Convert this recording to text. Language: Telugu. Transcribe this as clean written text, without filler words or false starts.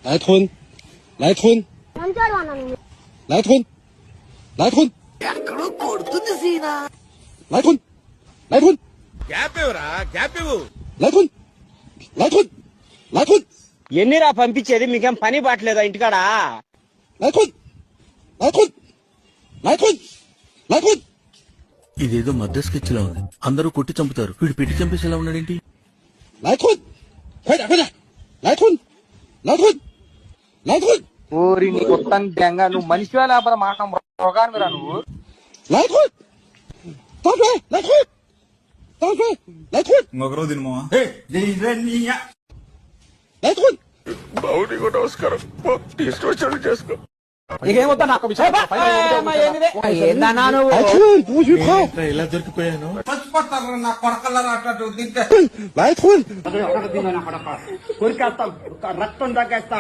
来吞，来吞，来吞，来吞，来吞，来吞， గ్యాప్ ఇవ్వరా గ్యాప్ ఇవ్వు.来吞，来吞，来吞， ఎన్నిరా పంపించేది మీకేం పని బాట్లేదా ఇంటికాడ 来吞，来吞，来吞，来吞。 ఇదేదో మధ్య స్కెచ్ లా ఉంది. అందరూ కొట్టి చంపుతారు, వీడు పెట్టి చంపేసేలా ఉన్నాడేంటి? 来吞，快点快点，来吞，来吞，来吞， ఊరి నీ కొత్త దెంగ నువ్వు మనిషివా లేకపోతే మాట మృగానివిరా నువ్వు 来吞，打水，来吞，打水，来吞， ఇంకొకరోజు తిను మావా. 来吞。 నీకేమొద్దా నాకు విషయం ఏందన్నా నువ్వు 来吞，不许跑！ ఇలా దొరికిపోయాను. 来吞， కొరికేస్తాం రక్తం తగ్గేస్తా